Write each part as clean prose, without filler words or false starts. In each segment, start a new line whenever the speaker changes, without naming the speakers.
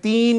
3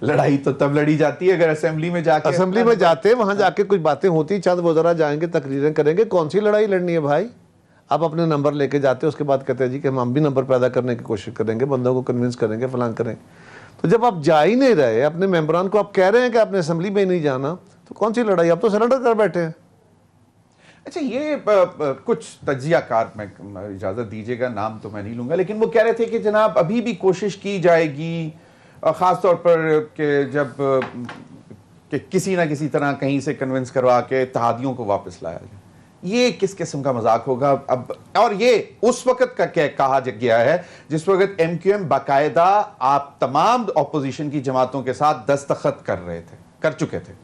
لڑائی تو تب لڑی جاتی ہے اگر اسمبلی میں جا کے
اسمبلی میں جاتے ہیں, وہاں جا کے کچھ باتیں ہوتی, چند وزراء جائیں گے, تقریریں کریں گے, کون سی لڑائی لڑنی ہے بھائی. آپ اپنے نمبر لے کے جاتے ہیں, اس کے بعد کہتے ہیں جی کہ ہم بھی نمبر پیدا کرنے کی کوشش کریں گے, بندوں کو کنونس کریں گے, فلان کریں. تو جب آپ جا ہی نہیں رہے, اپنے ممبران کو آپ کہہ رہے ہیں کہ آپ نے اسمبلی میں نہیں جانا, تو کون سی لڑائی, آپ تو سرنڈر کر بیٹھے ہیں.
اچھا یہ کچھ تجزیہ کار, میں اجازت دیجیے گا نام تو میں نہیں لوں گا, لیکن وہ کہہ رہے تھے کہ جناب ابھی بھی کوشش کی جائے گی, خاص طور پر کہ جب کہ کسی نہ کسی طرح کہیں سے کنونس کروا کے اتحادیوں کو واپس لایا جائے. یہ کس قسم کا مذاق ہوگا اب؟ اور یہ اس وقت کا کہا گیا ہے جس وقت ایم کیو ایم باقاعدہ آپ تمام اپوزیشن کی جماعتوں کے ساتھ دستخط کر چکے تھے.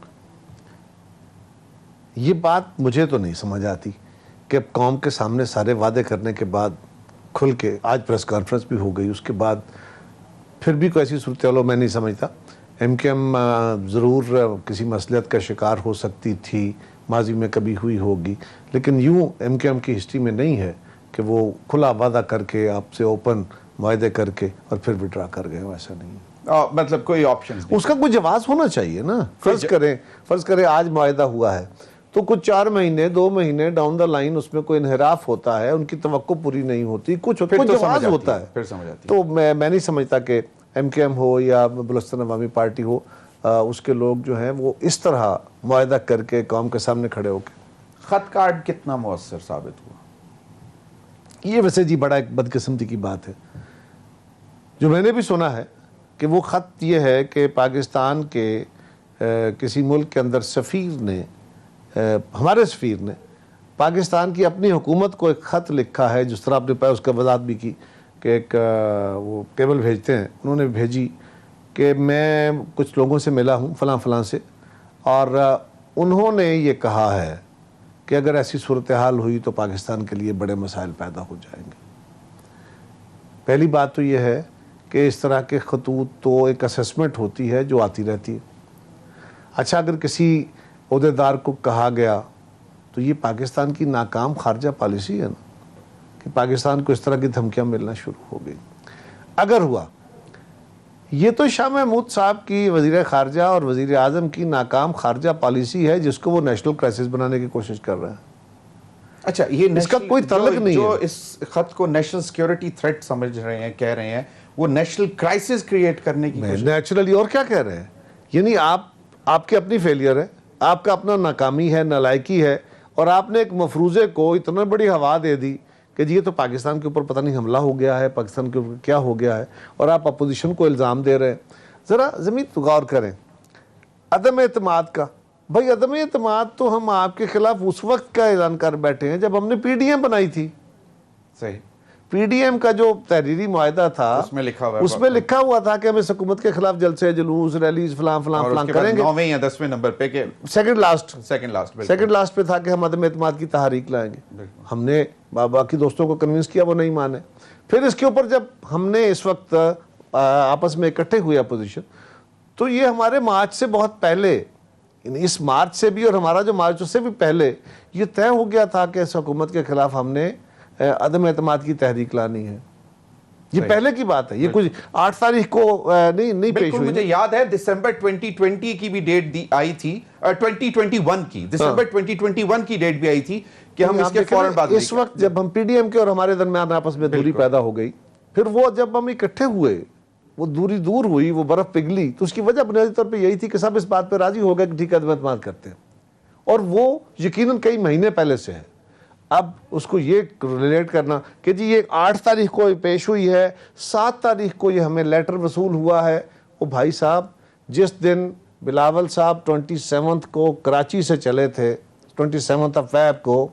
یہ بات مجھے تو نہیں سمجھ آتی کہ اب قوم کے سامنے سارے وعدے کرنے کے بعد کھل کے, آج پریس کانفرنس بھی ہو گئی, اس کے بعد پھر بھی کوئی ایسی صورتحال ہو, میں نہیں سمجھتا. ایم کیو ایم ضرور کسی مصلحت کا شکار ہو سکتی تھی, ماضی میں کبھی ہوئی ہوگی, لیکن یوں ایم کیو ایم کی ہسٹری میں نہیں ہے کہ وہ کھلا وعدہ کر کے آپ سے اوپن معاہدے کر کے اور پھر وڈرا کر گئے, ایسا نہیں.
مطلب کوئی آپشن
اس کا کوئی جواز ہونا چاہیے نا. فرض کریں آج معاہدہ ہوا ہے, تو کچھ 4 مہینے 2 مہینے ڈاؤن دا لائن اس میں کوئی انحراف ہوتا ہے, ان کی توقع پوری نہیں ہوتی, کچھ جواز ہوتا ہے.
پھر سمجھ آتی.
تو میں نہیں سمجھتا کہ ایم کیو ایم ہو یا بلوچستان عوامی پارٹی ہو, اس کے لوگ جو ہیں وہ اس طرح معاہدہ کر کے قوم کے سامنے کھڑے ہو کے.
خط کارڈ کتنا مؤثر ثابت ہوا؟
یہ ویسے جی بڑا ایک بدقسمتی کی بات ہے. جو میں نے بھی سنا ہے کہ وہ خط یہ ہے کہ پاکستان کے کسی ملک کے اندر سفیر نے, ہمارے سفیر نے پاکستان کی اپنی حکومت کو ایک خط لکھا ہے, جس طرح آپ نے پایا اس کا وضاحت بھی کی کہ ایک وہ کیبل بھیجتے ہیں, انہوں نے بھیجی کہ میں کچھ لوگوں سے ملا ہوں فلاں فلاں سے, اور انہوں نے یہ کہا ہے کہ اگر ایسی صورتحال ہوئی تو پاکستان کے لیے بڑے مسائل پیدا ہو جائیں گے. پہلی بات تو یہ ہے کہ اس طرح کے خطوط تو ایک اسسمنٹ ہوتی ہے جو آتی رہتی ہے. اچھا, اگر کسی عہدیدار کو کہا گیا تو یہ پاکستان کی ناکام خارجہ پالیسی ہے نا, کہ پاکستان کو اس طرح کی دھمکیاں ملنا شروع ہو گئی. اگر ہوا, یہ تو شاہ محمود صاحب کی وزیر خارجہ اور وزیر اعظم کی ناکام خارجہ پالیسی ہے, جس کو وہ نیشنل کرائسس بنانے کی کوشش کر رہے ہیں.
اچھا, یہ
اس کا کوئی تعلق نہیں ہے.
جو اس خط کو نیشنل سیکیورٹی تھریٹ سمجھ رہے ہیں, کہہ رہے ہیں, وہ نیشنل کرائسس کریٹ کرنے کی کوشش.
نیچرلی, اور کیا کہہ رہے ہیں, یعنی آپ کی اپنی فیلئر ہے, آپ کا اپنا ناکامی ہے, نالائکی ہے, اور آپ نے ایک مفروضے کو اتنا بڑی ہوا دے دی کہ جی یہ تو پاکستان کے اوپر پتہ نہیں حملہ ہو گیا ہے, پاکستان کے اوپر کیا ہو گیا ہے, اور آپ اپوزیشن کو الزام دے رہے ہیں. ذرا زمین غور کریں عدم اعتماد کا. بھائی عدم اعتماد تو ہم آپ کے خلاف اس وقت کا اعلان کر بیٹھے ہیں جب ہم نے پی ڈی ایم بنائی تھی.
صحیح.
پی ڈی ایم کا جو تحریری معاہدہ تھا
اس میں
لکھا ہوا تھا کہ ہم اس حکومت کے خلاف جلسے, جلوس, ریلیز فلان کریں گے.
9ویں یا 10ویں نمبر پہ کہ
سیکنڈ لاسٹ پہ تھا کہ ہم عدم اعتماد کی تحریک لائیں گے. ہم نے باقی دوستوں کو کنونس کیا, وہ نہیں مانے. پھر اس کے اوپر جب ہم نے اس وقت آپس میں اکٹھے ہوئے اپوزیشن, تو یہ ہمارے مارچ سے بہت پہلے, اس مارچ سے بھی اور ہمارا جو مارچ اس سے بھی پہلے یہ طے ہو گیا تھا کہ اس حکومت کے خلاف ہم نے عدم اعتماد کی تحریک لانی ہے. یہ پہلے کی بات ہے, یہ کچھ 8 تاریخ کو نہیں پیش ہوئی.
مجھے یاد ہے دسمبر 2020 کی بھی ڈیٹ آئی تھی, 2021 کی, دسمبر 2021 کی ڈیٹ بھی آئی تھی کہ ہم اس کے فوراً بعد.
اس وقت جب ہم پی ڈی ایم کے اور ہمارے درمیان آپس میں دوری پیدا ہو گئی, پھر وہ جب ہم اکٹھے ہوئے, وہ دوری دور ہوئی, وہ برف پگھلی, تو اس کی وجہ بنیادی طور پہ یہی تھی کہ سب اس بات پہ راضی ہو گئے کہ ٹھیک ہے عدم اعتماد کرتے ہیں, اور وہ یقیناً کئی مہینے پہلے سے ہے. اب اس کو یہ ریلیٹ کرنا کہ جی یہ 8 تاریخ کو پیش ہوئی ہے, 7 تاریخ کو یہ ہمیں لیٹر وصول ہوا ہے. وہ بھائی صاحب, جس دن بلاول صاحب 27 کو کراچی سے چلے تھے, 27 فیب کو,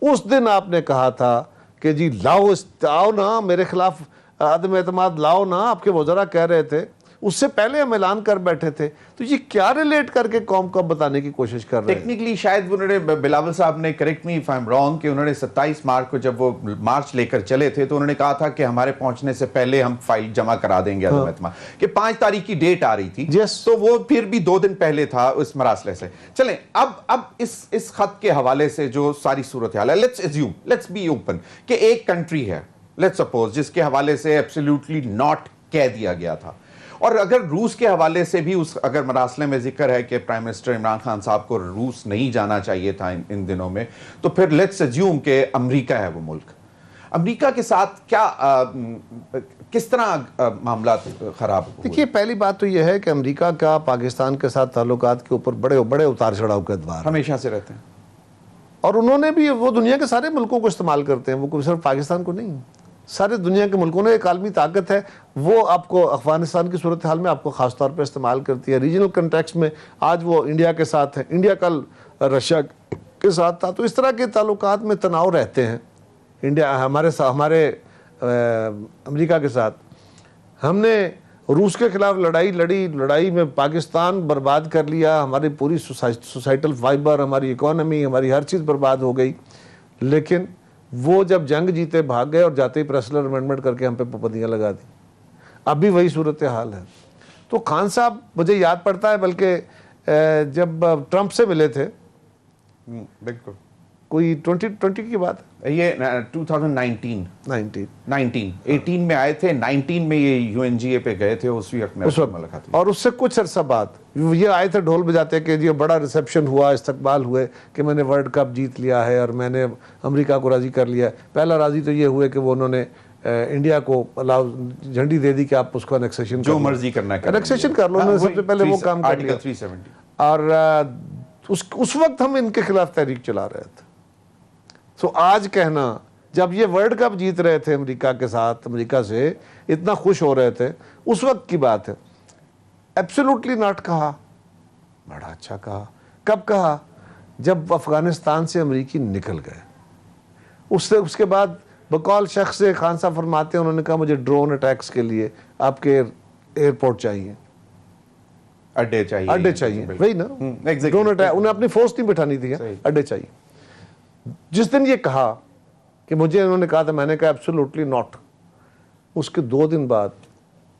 اس دن آپ نے کہا تھا کہ جی آؤ نا میرے خلاف عدم اعتماد لاؤ نا, آپ کے وزراء کہہ رہے تھے. اس سے پہلے ہم اعلان کر بیٹھے تھے. تو یہ کیا ریلیٹ کر کے قوم کو بتانے کی کوشش کر رہے ہیں؟
ٹیکنیکلی شاید انہوں نے, بلاول صاحب نے correct me if I am wrong, کہ انہوں نے 27 مارچ کو جب وہ مارچ لے کر چلے تھے تو انہوں نے کہا تھا کہ ہمارے پہنچنے سے پہلے ہم فائل جمع کرا دیں گے عدم اعتماد, کہ 5 تاریخ کی ڈیٹ آ رہی تھی. تو وہ پھر بھی 2 دن پہلے تھا اس مراسلے سے. چلیں اب اس خط کے حوالے سے جو ساری صورتحال ہے, لیٹس بی اوپن کہ ایک کنٹری ہے, لیٹس سپوز, جس کے حوالے سے ایبسلیوٹلی ناٹ کہہ دیا گیا تھا, اور اگر روس کے حوالے سے بھی اگر مراسلے میں ذکر ہے کہ پرائم منسٹر عمران خان صاحب کو روس نہیں جانا چاہیے تھا ان دنوں میں، تو پھر لیٹس اسیوم کہ امریکہ ہے وہ ملک، امریکہ کے ساتھ کیا کس طرح معاملات خراب ہوئے؟
دیکھیے پہلی بات تو یہ ہے کہ امریکہ کا پاکستان کے ساتھ تعلقات کے اوپر بڑے بڑے اتار چڑھاؤ کے ادوار
ہمیشہ سے رہتے ہیں،
اور انہوں نے بھی، وہ دنیا کے سارے ملکوں کو استعمال کرتے ہیں، وہ صرف پاکستان کو نہیں، سارے دنیا کے ملکوں نے، ایک عالمی طاقت ہے وہ آپ کو افغانستان کی صورتحال میں آپ کو خاص طور پہ استعمال کرتی ہے، ریجنل کنٹیکسٹ میں آج وہ انڈیا کے ساتھ ہے، انڈیا کل رشیا کے ساتھ تھا، تو اس طرح کے تعلقات میں تناؤ رہتے ہیں۔ انڈیا ہمارے امریکہ کے ساتھ ہم نے روس کے خلاف لڑائی میں پاکستان برباد کر لیا، ہماری پوری سوسائٹل فائبر، ہماری اکانومی، ہماری ہر چیز برباد ہو گئی، لیکن وہ جب جنگ جیتے بھاگ گئے اور جاتے ہی پریسلر امینڈمنٹ کر کے ہم پہ پابندیاں لگا دی۔ اب بھی وہی صورتحال ہے۔ تو خان صاحب مجھے یاد پڑتا ہے بلکہ جب ٹرمپ سے ملے تھے،
بالکل
کوئی 2020 کی بات ہے،
یہ 2019 18 میں آئے تھے، 19 میں یہ یو این جی اے پہ گئے تھے، اس وقت ملاقات ہوئی،
اور اس سے کچھ عرصہ بعد یہ آئے تھے ڈھول بجاتے کہ یہ بڑا ریسیپشن ہوا، استقبال ہوئے کہ میں نے ورلڈ کپ جیت لیا ہے اور میں نے امریکہ کو راضی کر لیا۔ پہلا راضی تو یہ ہوئے کہ وہ انہوں نے انڈیا کو جھنڈی دے دی کہ آپ اس کو انیکسیشن
جو مرضی کرنا ہے
انیکسیشن کر لو، انہوں نے سب سے پہلے وہ کام کر لیا۔
370
اور اس وقت ہم ان کے خلاف تحریک چلا رہے تھے۔ سو آج کہنا، جب یہ ورلڈ کپ جیت رہے تھے امریکہ کے ساتھ، امریکہ سے اتنا خوش ہو رہے تھے، اس وقت کی بات ہے، ایبسولوٹلی ناٹ کہا، بڑا اچھا کہا۔ کب کہا؟ جب افغانستان سے امریکی نکل گئے، اس کے بعد بقول شخص سے خان صاحب فرماتے ہیں، انہوں نے کہا مجھے ڈرون اٹیکس کے لیے آپ کے ایئرپورٹ چاہیے، اڈے چاہیے، وہی نا، ڈرون اٹیک، انہیں اپنی فورس نہیں بٹھانی تھی، اڈے چاہیے۔ جس دن یہ کہا کہ مجھے، انہوں نے کہا تھا، میں نے کہا ایبسولوٹلی ناٹ۔ اس کے 2 دن بعد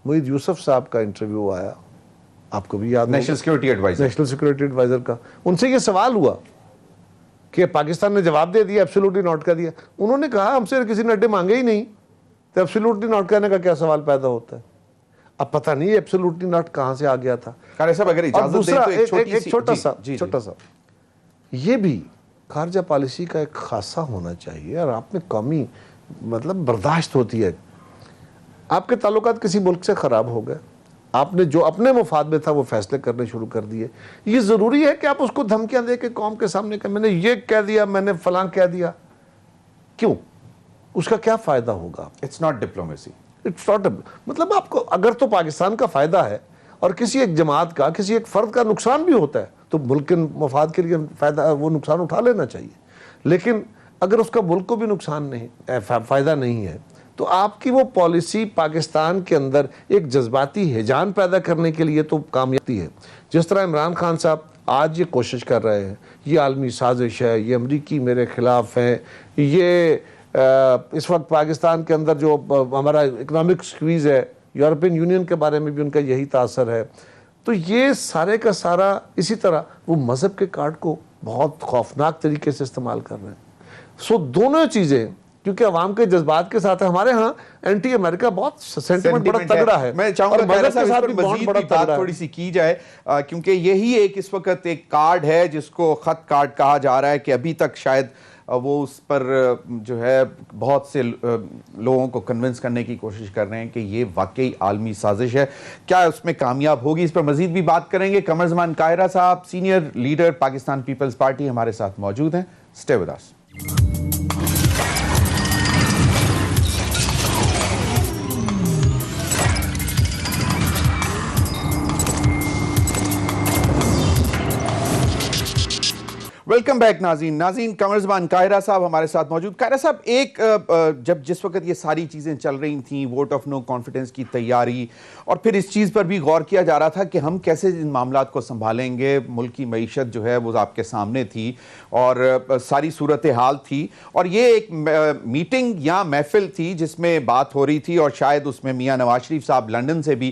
معید یوسف صاحب کا انٹرویو آیا، آپ کو بھی یاد،
نیشنل سیکورٹی
ایڈوائزر کا، ان سے یہ سوال ہوا کہ پاکستان نے جواب دے دیا، ایبسولوٹلی ناٹ کہہ دیا۔ انہوں نے کہا ہم سے کسی نے اڈے مانگے ہی نہیں، تو ایبسولوٹلی ناٹ کہنے کا کیا سوال پیدا ہوتا ہے؟ اب پتہ نہیں ایبسولوٹلی ناٹ کہاں سے آ گیا تھا۔
صاحب اگر اجازت دیں تو
ایک چھوٹا سا یہ بھی خارجہ پالیسی کا ایک خاصہ ہونا چاہیے، اور آپ میں قومی مطلب برداشت ہوتی ہے۔ آپ کے تعلقات کسی ملک سے خراب ہو گئے، آپ نے جو اپنے مفاد میں تھا وہ فیصلے کرنے شروع کر دیے، یہ ضروری ہے کہ آپ اس کو دھمکیاں دے کے قوم کے سامنے کہ میں نے یہ کہہ دیا، میں نے فلاں کہہ دیا؟ کیوں؟ اس کا کیا فائدہ ہوگا؟
اٹس ناٹ ڈپلومیسی،
مطلب آپ کو اگر تو پاکستان کا فائدہ ہے اور کسی ایک جماعت کا، کسی ایک فرد کا نقصان بھی ہوتا ہے، تو ملک کے مفاد کے لیے وہ نقصان اٹھا لینا چاہیے۔ لیکن اگر اس کا ملک کو بھی نقصان نہیں، فائدہ نہیں ہے، تو آپ کی وہ پالیسی پاکستان کے اندر ایک جذباتی ہیجان پیدا کرنے کے لیے تو کامیابی ہے۔ جس طرح عمران خان صاحب آج یہ کوشش کر رہے ہیں، یہ عالمی سازش ہے، یہ امریکی میرے خلاف ہیں، یہ اس وقت پاکستان کے اندر جو ہمارا اکنامک سکویز ہے، یورپین یونین کے بارے میں بھی ان کا یہی تاثر ہے، تو یہ سارے کا سارا اسی طرح وہ مذہب کے کارڈ کو بہت خوفناک طریقے سے استعمال کر رہے ہیں۔ سو دونوں چیزیں کیونکہ عوام کے جذبات کے ساتھ ہے، ہمارے ہاں اینٹی امریکہ بہت سینٹیمنٹ بڑا تگڑا ہے۔
میں چاہوں گا مزید بھی بات تھوڑی سی کی جائے، کیونکہ یہی ایک اس وقت ایک کارڈ ہے جس کو خط کارڈ کہا جا رہا ہے، کہ ابھی تک شاید وہ اس پر جو ہے بہت سے لوگوں کو کنونس کرنے کی کوشش کر رہے ہیں کہ یہ واقعی عالمی سازش ہے۔ کیا اس میں کامیاب ہوگی؟ اس پر مزید بھی بات کریں گے۔ قمر زمان قاہرہ صاحب، سینئر لیڈر پاکستان پیپلز پارٹی، ہمارے ساتھ موجود ہیں۔ Stay with us. Welcome back ناظرین، قمر زمان قاہرہ صاحب ہمارے ساتھ موجود۔ قاہرہ صاحب، ایک جس وقت یہ ساری چیزیں چل رہی تھیں، ووٹ آف نو کانفیڈنس کی تیاری، اور پھر اس چیز پر بھی غور کیا جا رہا تھا کہ ہم کیسے ان معاملات کو سنبھالیں گے، ملک کی معیشت جو ہے وہ آپ کے سامنے تھی اور ساری صورتحال تھی، اور یہ ایک میٹنگ یا محفل تھی جس میں بات ہو رہی تھی، اور شاید اس میں میاں نواز شریف صاحب لندن سے بھی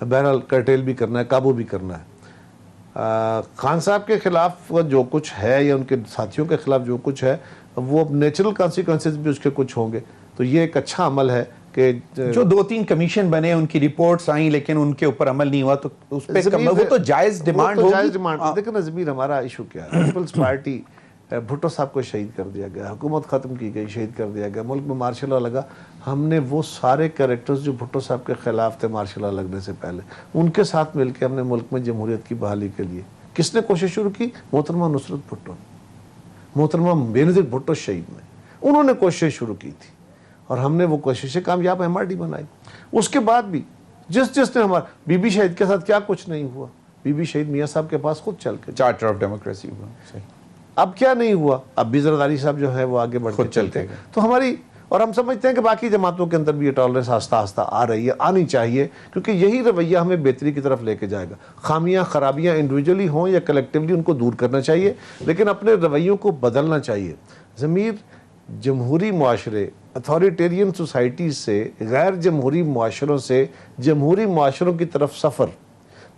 بہرحال کرٹیل بھی کرنا ہے, قابو بھی کرنا ہے. خان صاحب کے خلاف جو کچھ ہے یا ان کے ساتھیوں کے خلاف جو کچھ ہے وہ نیچرل کانسیکوینسز بھی اس کے کچھ ہوں گے, تو یہ ایک اچھا عمل ہے کہ
جو 2-3 کمیشن بنے, ان کی رپورٹس آئیں لیکن ان کے اوپر عمل نہیں ہوا, تو اس پہ وہ تو جائز ڈیمانڈ ہوگی.
دیکھیں نا ضمیر, ہمارا ایشو کیا ہے, پیپلز پارٹی, بھٹو صاحب کو شہید کر دیا گیا, حکومت ختم کی گئی, شہید کر دیا گیا, ملک میں مارشل لا لگا. ہم نے وہ سارے کریکٹرز جو بھٹو صاحب کے خلاف تھے مارشل لا لگنے سے پہلے, ان کے ساتھ مل کے ہم نے ملک میں جمہوریت کی بحالی کے لیے کس نے کوشش شروع کی؟ محترمہ نصرت بھٹو نے, محترمہ بینظیر بھٹو شہید نے, انہوں نے کوشش شروع کی تھی اور ہم نے وہ کوششیں کامیاب MRD بنائی. اس کے بعد بھی جس نے ہمارا بی بی شہید کے ساتھ کیا کچھ نہیں ہوا, بی بی شہید میاں صاحب کے پاس خود چل کے
چارٹر آف ڈیموکریسی ہوا, صحیح.
اب کیا نہیں ہوا, اب بھی زرداری صاحب جو ہے وہ آگے بڑھ کے چلتے ہیں. تو ہماری, اور ہم سمجھتے ہیں کہ باقی جماعتوں کے اندر بھی یہ ٹالرنس آہستہ آہستہ آ رہی ہے, آنی چاہیے, کیونکہ یہی رویہ ہمیں بہتری کی طرف لے کے جائے گا. خامیاں خرابیاں انڈیویجولی ہوں یا کلیکٹیولی ان کو دور کرنا چاہیے, لیکن اپنے رویوں کو بدلنا چاہیے. ضمیر, جمہوری معاشرے, اتھارٹیرین سوسائٹیز سے غیر جمہوری معاشروں سے جمہوری معاشروں کی طرف سفر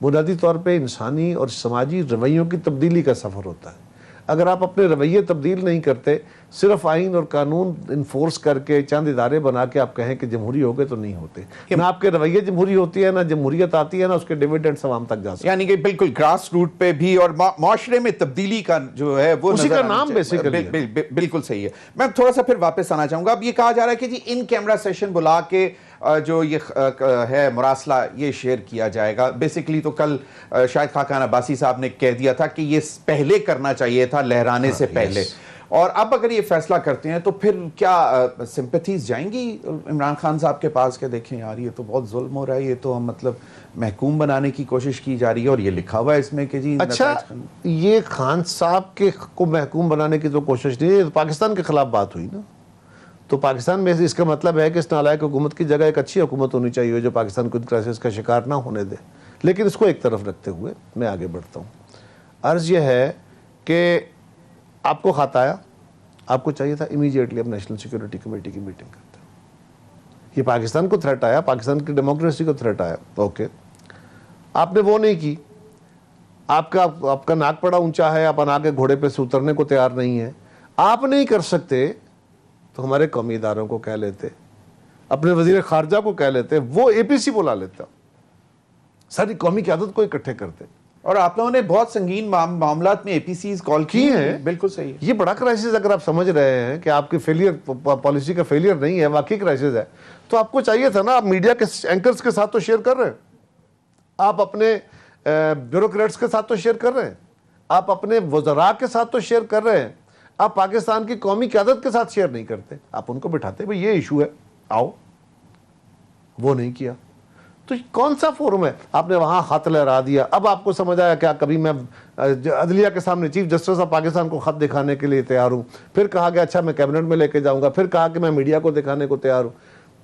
بنیادی طور پہ انسانی اور سماجی رویوں کی تبدیلی کا سفر ہوتا ہے. اگر آپ اپنے رویے تبدیل نہیں کرتے, صرف آئین اور قانون انفورس کر کے چند ادارے بنا کے آپ کہیں کہ جمہوری ہو گئے, تو نہیں ہوتے. نہ آپ کے رویے جمہوری ہوتی ہے, نہ جمہوریت آتی ہے, نہ اس کے ڈیویڈنڈز عوام تک جا سکتے.
یعنی کہ بالکل گراس روٹ پہ بھی اور معاشرے میں تبدیلی کا جو ہے وہ
اسی کا نام بیسیکلی
بالکل صحیح ہے. میں تھوڑا سا پھر واپس آنا چاہوں گا. اب یہ کہا جا رہا ہے کہ جی ان کیمرہ سیشن بلا کے جو یہ ہے مراسلہ یہ شیئر کیا جائے گا. بیسیکلی تو کل شاید خاقان عباسی صاحب نے کہہ دیا تھا کہ یہ پہلے کرنا چاہیے تھا, لہرانے سے پہلے, اور اب اگر یہ فیصلہ کرتے ہیں تو پھر کیا سمپتھیز جائیں گی عمران خان صاحب کے پاس کہ دیکھیں یار یہ تو بہت ظلم ہو رہا ہے, یہ تو ہم مطلب محکوم بنانے کی کوشش کی جا رہی ہے, اور یہ لکھا ہوا ہے اس میں کہ جی
اچھا یہ خان صاحب کے کو محکوم بنانے کی تو کوشش نہیں ہے, پاکستان کے خلاف بات ہوئی نا, تو پاکستان میں اس کا مطلب ہے کہ اس نالائق حکومت کی جگہ ایک اچھی حکومت ہونی چاہیے جو پاکستان کو کرائسس کا شکار نہ ہونے دے. لیکن اس کو ایک طرف رکھتے ہوئے میں آگے بڑھتا ہوں. عرض یہ ہے کہ آپ کو خط آیا, آپ کو چاہیے تھا امیجیٹلی اب نیشنل سیکورٹی کمیٹی کی میٹنگ کرتے. یہ پاکستان کو تھریٹ آیا, پاکستان کی ڈیموکریسی کو تھریٹ آیا, اوکے, آپ نے وہ نہیں کی. آپ کا ناک پڑا اونچا ہے, آپ انا کے گھوڑے پہ سے اترنے کو تیار نہیں ہے. آپ نہیں کر سکتے تو ہمارے قومی اداروں کو کہہ لیتے, اپنے وزیر خارجہ کو کہہ لیتے, وہ APC بلا لیتا, ساری قومی قیادت کو اکٹھے کرتے.
اور آپ لوگوں نے بہت سنگین معاملات میں APCs کال کی ہیں. بالکل صحیح ہے.
یہ بڑا کرائسس اگر آپ سمجھ رہے ہیں کہ آپ کی فیلئر پالیسی کا فیلئر نہیں ہے, واقعی کرائسس ہے, تو آپ کو چاہیے تھا نا, آپ میڈیا کے اینکرز کے ساتھ تو شیئر کر رہے ہیں, آپ اپنے بیوروکریٹس کے ساتھ تو شیئر کر رہے ہیں, آپ اپنے وزراء کے ساتھ تو شیئر کر رہے ہیں, آپ پاکستان کی قومی قیادت کے ساتھ شیئر نہیں کرتے. آپ ان کو بٹھاتے بھئی یہ ایشو ہے, آؤ, وہ نہیں کیا. تو کون سا فورم ہے؟ آپ نے وہاں خط لہرا دیا. اب آپ کو سمجھ آیا کیا کبھی میں عدلیہ کے سامنے چیف جسٹس آف پاکستان کو خط دکھانے کے لیے تیار ہوں, پھر کہا گیا اچھا میں کیبنٹ میں لے کے جاؤں گا, پھر کہا کہ میں میڈیا کو دکھانے کو تیار ہوں.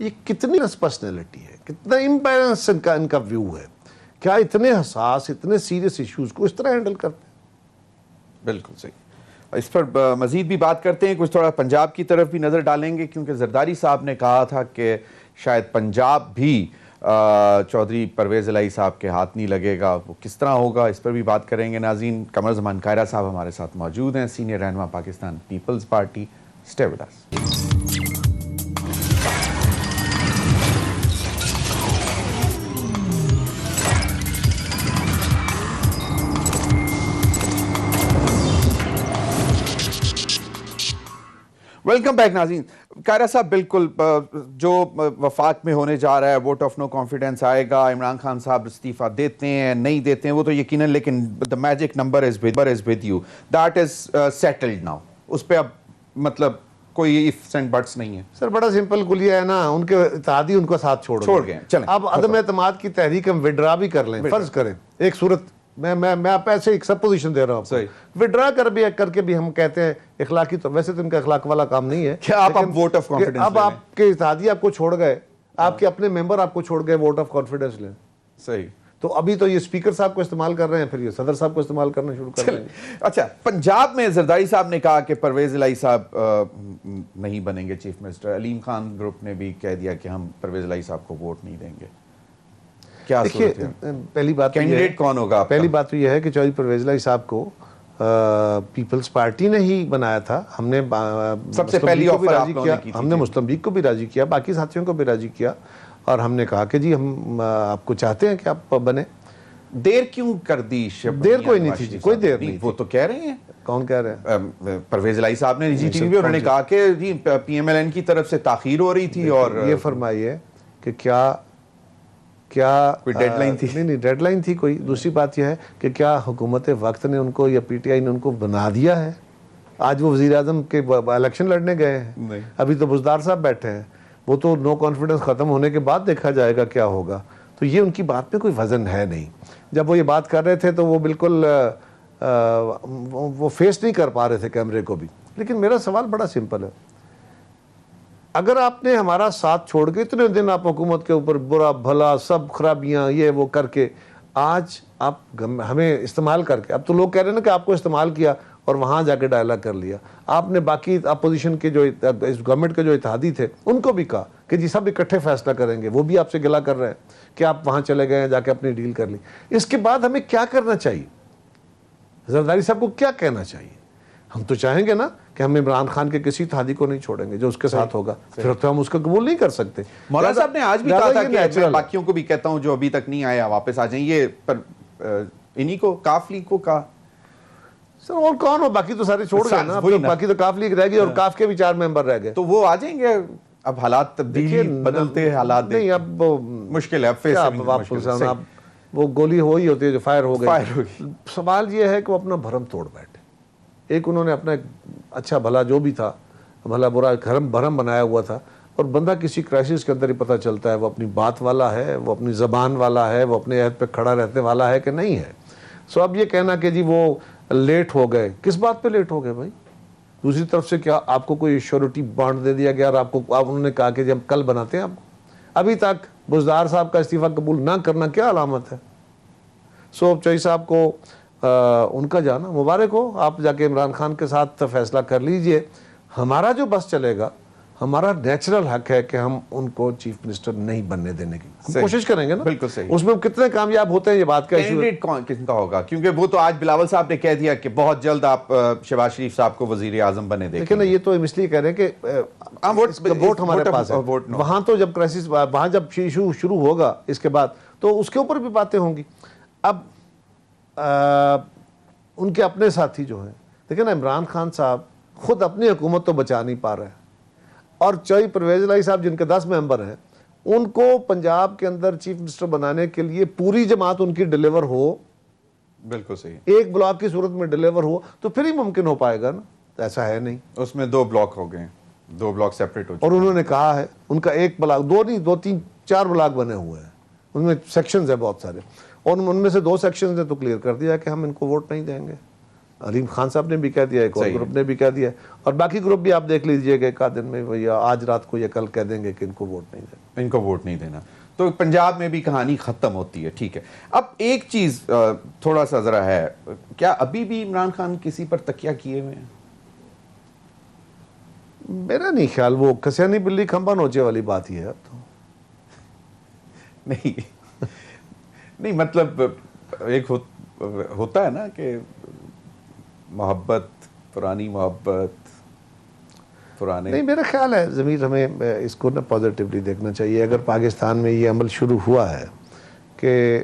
یہ کتنی پرسنالٹی ہے, کتنا امبیلنس ان کا ویو ہے, کیا اتنے حساس, اتنے سیریس ایشوز کو اس طرح ہینڈل کرتے ہیں؟
بالکل صحیح. اس پر مزید بھی بات کرتے ہیں, کچھ تھوڑا پنجاب کی طرف بھی نظر ڈالیں گے, کیونکہ زرداری صاحب نے کہا تھا کہ شاید پنجاب بھی چودھری پرویز الہی صاحب کے ہاتھ نہیں لگے گا. وہ کس طرح ہوگا, اس پر بھی بات کریں گے. ناظرین, قمر زمان کائرہ صاحب ہمارے ساتھ موجود ہیں, سینئر رہنما Pakistan Peoples Party. Stay with us. Welcome back ناظرین. کائرہ صاحب, بالکل جو وفاق میں ہونے جا رہا ہے, ووٹ آف نو کانفیڈنس آئے گا, عمران خان صاحب استعفیٰ دیتے ہیں نہیں دیتے ہیں وہ تو یقیناً, لیکن the magic number is with you, that is settled now. اس پہ اب مطلب کوئی ifs and buts نہیں ہے.
سر بڑا سمپل گلیہ ہے نا, ان کے اتحادی ان کو ساتھ چھوڑ
گئے. چلیں
اب عدم اعتماد کی تحریک ہم وڈرا بھی کر لیں, فرض کریں ایک صورت, میں آپ ایسے ایک سپوزیشن دے رہا ہوں, وڈرا کر کے بھی ہم کہتے ہیں اخلاقی, تو ویسے تو ان کا اخلاق والا کام نہیں ہے
کہ آپ ووٹ آف کانفیڈنس,
اب آپ کے اتحادی آپ کو چھوڑ گئے, آپ کے اپنے ممبر آپ کو چھوڑ گئے, ووٹ آف کانفیڈنس لیں.
صحیح.
تو ابھی تو یہ اسپیکر صاحب کو استعمال کر رہے ہیں, پھر یہ صدر صاحب کو استعمال کرنا شروع کر رہے ہیں.
اچھا, پنجاب میں زرداری صاحب نے کہا کہ پرویز الہی صاحب نہیں بنیں گے چیف منسٹر. علیم خان گروپ نے بھی کہہ دیا کہ ہم پرویز الہی صاحب کو ووٹ نہیں دیں گے. کیا
دیکھیے پہلی بات
کینڈیڈیٹ کون ہوگا؟
پہلی بات تو یہ ہے کہ چودھری پرویز الہی صاحب کو پیپلز پارٹی نے ہی بنایا تھا. ہم نے
سب سے پہلی آفر آپ لوگوں نے کی تھی.
ہم نے مسلم لیگ کو بھی راضی کیا, باقی ساتھیوں کو بھی راضی کیا, اور ہم نے کہا کہ جی ہم آپ کو چاہتے ہیں کہ آپ بنے.
دیر کیوں کر دی؟
دیر کوئی نہیں تھی جی, کوئی دیر نہیں.
وہ تو کہہ رہے ہیں.
کون کہہ رہے ہیں؟
پرویز الہی صاحب نے نجی ٹی وی پہ انہوں نے کہا کہ جی پی ایم ایل این کی طرف سے تاخیر ہو رہی تھی. اور
یہ فرمائیے کہ کیا
کوئی ڈیڈ لائن تھی؟
نہیں ڈیڈ لائن تھی کوئی. دوسری بات یہ ہے کہ کیا حکومت وقت نے ان کو یا پی ٹی آئی نے ان کو بنا دیا ہے؟ آج وہ وزیر اعظم کے الیکشن لڑنے گئے ہیں, ابھی تو بزدار صاحب بیٹھے ہیں, وہ تو نو کانفیڈنس ختم ہونے کے بعد دیکھا جائے گا کیا ہوگا. تو یہ ان کی بات میں کوئی وزن ہے نہیں. جب وہ یہ بات کر رہے تھے تو وہ بالکل وہ فیس نہیں کر پا رہے تھے کیمرے کو بھی. لیکن میرا سوال بڑا سمپل ہے, اگر آپ نے ہمارا ساتھ چھوڑ کے اتنے دن آپ حکومت کے اوپر برا بھلا سب خرابیاں یہ وہ کر کے آج آپ ہمیں استعمال کر کے, اب تو لوگ کہہ رہے ہیں نا کہ آپ کو استعمال کیا اور وہاں جا کے ڈائلاگ کر لیا. آپ نے باقی اپوزیشن کے جو اس گورنمنٹ کے جو اتحادی تھے ان کو بھی کہا کہ جی سب اکٹھے فیصلہ کریں گے, وہ بھی آپ سے گلہ کر رہے ہیں کہ آپ وہاں چلے گئے ہیں جا کے اپنی ڈیل کر لی. اس کے بعد ہمیں کیا کرنا چاہیے؟ زرداری صاحب کو کیا کہنا چاہیے؟ ہم تو چاہیں گے نا کہ ہم عمران خان کے کسی اتحادی کو نہیں چھوڑیں گے جو اس کے ساتھ ہوگا, پھر تو ہم اس کا قبول نہیں کر سکتے.
مولانا صاحب نے آج بھی کہا تھا کہ میں باقیوں کو بھی کہتا ہوں جو ابھی تک نہیں آیا واپس آ جائیں. یہ پر انہی کو کاف لیگ کو کہا
سر, اور کون ہو؟ باقی تو سارے چھوڑ گئے نا, باقی تو کاف لیگ رہ گئی اور کاف کے بھی 4 ممبر رہ گئے.
تو وہ آ جائیں گے. اب حالات تبدیلی بدلتے حالات
نہیں, اب
مشکل ہے. اب
وہ گولی ہو ہی ہوتی ہے جو فائر ہو گئی. سوال یہ ہے کہ وہ اپنا بھرم توڑ بیٹھے. ایک انہوں نے اپنا اچھا بھلا جو بھی تھا بھلا برا بھرم بنایا ہوا تھا, اور بندہ کسی کرائسس کے اندر ہی پتہ چلتا ہے وہ اپنی بات والا ہے, وہ اپنی زبان والا ہے, وہ اپنے عہد پہ کھڑا رہنے والا ہے کہ نہیں ہے. سو اب یہ کہنا کہ جی وہ لیٹ ہو گئے, کس بات پہ لیٹ ہو گئے بھائی؟ دوسری طرف سے کیا آپ کو کوئی شیورٹی بانڈ دے دیا گیا اور آپ انہوں نے کہا کہ جی ہم کل بناتے ہیں آپ کو؟ ابھی تک بزدار صاحب کا استعفیٰ قبول نہ کرنا کیا علامت ہے؟ سو چوئی صاحب کو ان کا جانا مبارک ہو, آپ جا کے عمران خان کے ساتھ فیصلہ کر لیجئے. ہمارا جو بس چلے گا, ہمارا نیچرل حق ہے کہ ہم ان کو چیف منسٹر نہیں بننے دینے کی ہم کوشش کریں گے نا.
بالکل صحیح.
اس میں کتنے کامیاب ہوتے ہیں یہ بات کا
کینڈیڈیٹ کس کا ہوگا؟ کیونکہ وہ تو آج بلاول صاحب نے کہہ دیا کہ بہت جلد آپ شہباز شریف صاحب کو وزیر اعظم بنے دیکھیں.
لیکن نا یہ تو اس لیے کہہ رہے ہیں کہ ووٹ ہمارے پاس ہے. وہاں تو جب کرائسس, وہاں جب ایشو شروع ہوگا اس کے بعد تو اس کے اوپر بھی باتیں ہوں گی. اب ان کے اپنے ساتھی جو ہیں, دیکھیں نا عمران خان صاحب خود اپنی حکومت تو بچا نہیں پا رہے ہیں, اور چوہدری پرویز الہی صاحب جن کے 10 ممبر ہیں ان کو پنجاب کے اندر چیف منسٹر بنانے کے لیے پوری جماعت ان کی ڈیلیور ہو,
بالکل صحیح,
ایک بلاک کی صورت میں ڈیلیور ہو تو پھر ہی ممکن ہو پائے گا نا. ایسا ہے نہیں.
اس میں 2 بلاک ہو گئے, 2 بلاک سیپریٹ ہو چکے.
اور انہوں نے کہا ہے ان کا ایک بلاک, 2 نہیں 2 3 4 بلاک بنے ہوئے ہیں, ان میں سیکشنز ہیں بہت سارے, اور ان میں سے 2 سیکشنز نے تو کلیئر کر دیا کہ ہم ان کو ووٹ نہیں دیں گے. علیم خان صاحب نے بھی کہہ دیا, ایک اور گروپ نے بھی کہہ دیا, اور باقی گروپ بھی آپ دیکھ لیجئے کہ ایک آدھ دن میں یا آج رات کو یا کل کہہ دیں گے کہ ان کو ووٹ نہیں دینا,
ان کو ووٹ نہیں دینا. تو پنجاب میں بھی کہانی ختم ہوتی ہے. ٹھیک ہے, اب ایک چیز تھوڑا سا ذرا ہے, کیا ابھی بھی عمران خان کسی پر تکیہ کیے ہوئے ہیں؟
میرا نہیں خیال, وہ کسیانی بلی کھمبا نوچے والی بات ہی ہے. اب تو
نہیں مطلب ایک ہوتا ہے نا کہ محبت, پرانی محبت, پرانے.
نہیں میرا خیال ہے ضمیر ہمیں اس کو نا پازیٹیولی دیکھنا چاہیے. اگر پاکستان میں یہ عمل شروع ہوا ہے کہ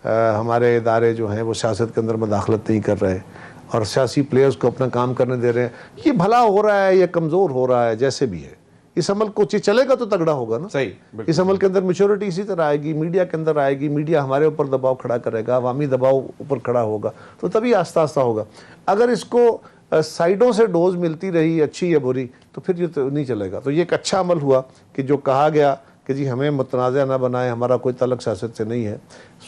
ہمارے ادارے جو ہیں وہ سیاست کے اندر مداخلت نہیں کر رہے اور سیاسی پلیئرز کو اپنا کام کرنے دے رہے ہیں, یہ بھلا ہو رہا ہے یا کمزور ہو رہا ہے جیسے بھی ہے, اس عمل کو چلے گا تو تگڑا ہوگا نا.
صحیح.
اس عمل کے اندر میچورٹی اسی طرح آئے گی, میڈیا کے اندر آئے گی, میڈیا ہمارے اوپر دباؤ کھڑا کرے گا, عوامی دباؤ اوپر کھڑا ہوگا, تو تبھی آہستہ آہستہ ہوگا. اگر اس کو سائیڈوں سے ڈوز ملتی رہی اچھی یا بری تو پھر یہ تو نہیں چلے گا. تو یہ ایک اچھا عمل ہوا کہ جو کہا گیا کہ جی ہمیں متنازع نہ بنائے, ہمارا کوئی تعلق سیاست سے نہیں ہے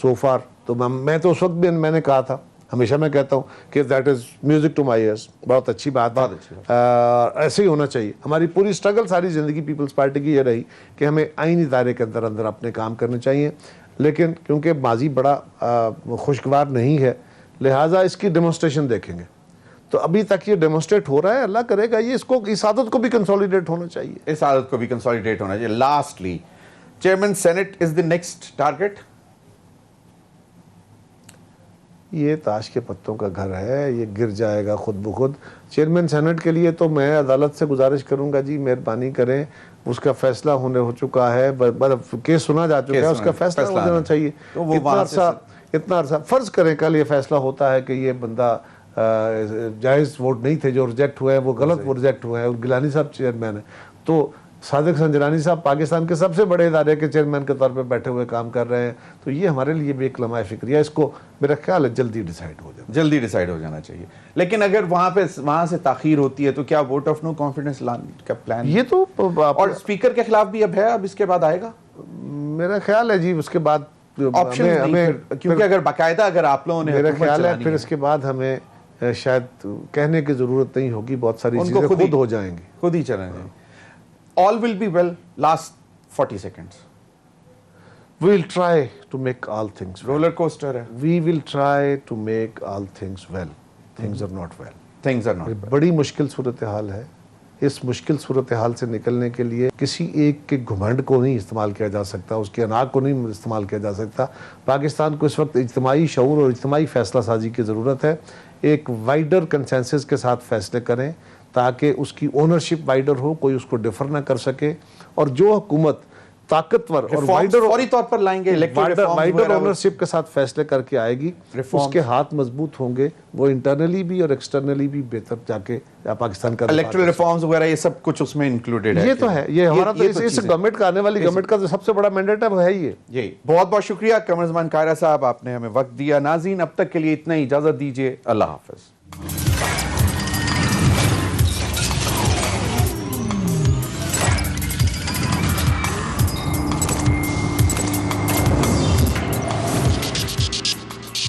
سو فار. تو میں تو اس وقت بھی میں نے کہا تھا, ہمیشہ میں کہتا ہوں کہ that is music to my ears, بہت اچھی بات ہے, ایسے ہی ہونا چاہیے. ہماری پوری اسٹرگل ساری زندگی پیپلز پارٹی کی یہ رہی کہ ہمیں آئینی دائرے کے اندر اپنے کام کرنے چاہیے, لیکن کیونکہ ماضی بڑا خوشگوار نہیں ہے لہٰذا اس کی ڈیمونسٹریشن دیکھیں گے. تو ابھی تک یہ ڈیمونسٹریٹ ہو رہا ہے, اللہ کرے گا یہ اس عادت کو بھی کنسولیڈیٹ ہونا چاہیے.
اس عادت کو بھی کنسولیڈیٹ ہونا چاہیے. Lastly, chairman senate is the next target.
یہ تاش کے پتوں کا گھر ہے, یہ گر جائے گا خود بخود. چیئرمین سینٹ کے لیے تو میں عدالت سے گزارش کروں گا جی مہربانی کریں, اس کا فیصلہ ہو چکا ہے, کیس سنا جا چکا ہے, اس کا فیصلہ ہو جانا چاہیے. اتنا عرصہ فرض کریں کل یہ فیصلہ ہوتا ہے کہ یہ بندہ جائز ووٹ نہیں تھے جو ریجیکٹ ہوئے ہیں, وہ غلط وہ ریجیکٹ ہوئے ہیں, اور گیلانی صاحب چیئرمین ہیں, تو صادق حسن جیلانی صاحب پاکستان کے سب سے بڑے ادارے کے چیئرمین کے طور پہ بیٹھے ہوئے کام کر رہے ہیں, تو یہ ہمارے لیے بھی ایک لمحہ فکریہ, اس کو میرا خیال ہے جلدی ڈیسائیڈ ہو جانا چاہیے. لیکن اگر وہاں سے تاخیر ہوتی ہے تو کیا ووٹ آف نو کانفیڈنس کا پلان یہ تو
اور اسپیکر کے خلاف بھی اب ہے, اب اس کے بعد آئے گا
میرا خیال ہے جی, اس کے بعد
ہمیں کیونکہ اگر باقاعدہ اگر آپ لوگوں نے
میرا خیال ہے پھر اس کے بعد ہمیں شاید کہنے کی ضرورت نہیں ہوگی, بہت ساری چیزیں خود ہو جائیں گی,
خود ہی چلیں گے. All will be well. Last 40 seconds.
We will try to make all things well.
Roller coaster ہے.
We will try to make all things well. Things are not well.
Things are not well.
بڑی مشکل صورتحال ہے. اس مشکل صورتحال سے نکلنے کے لیے کسی ایک کے گھمنڈ کو نہیں استعمال کیا جا سکتا, اس کے اناگ کو نہیں استعمال کیا جا سکتا. پاکستان کو اس وقت اجتماعی شعور اور اجتماعی فیصلہ سازی کی ضرورت ہے. ایک وائڈر کنسنسس کے ساتھ فیصلے کریں تاکہ اس کی اونرشپ وائڈر ہو, کوئی اس کو ڈیفر نہ کر سکے, اور جو حکومت طاقتور اور وائڈر
فوری طور پر لائیں گے,
وائڈر اونرشپ کے ساتھ فیصلے کر کے آئے گی, اس کے ہاتھ مضبوط ہوں گے, وہ انٹرنلی بھی اور ایکسٹرنلی بھی بہتر جا کے پاکستان کا
الیکٹرل ریفارمز وغیرہ یہ سب کچھ اس میں انکلوڈیڈ ہے.
یہ تو ہے, یہ ہمارا تو اس گورنمنٹ کا, آنے والی گورنمنٹ کا جو سب سے بڑا مینڈیٹ ہے وہ ہے یہ.
بہت بہت شکریہ قمر زمان کائرہ صاحب, آپ نے ہمیں وقت دیا. ناظرین اب تک کے لیے اتنا ہی, اجازت دیجیے, اللہ حافظ.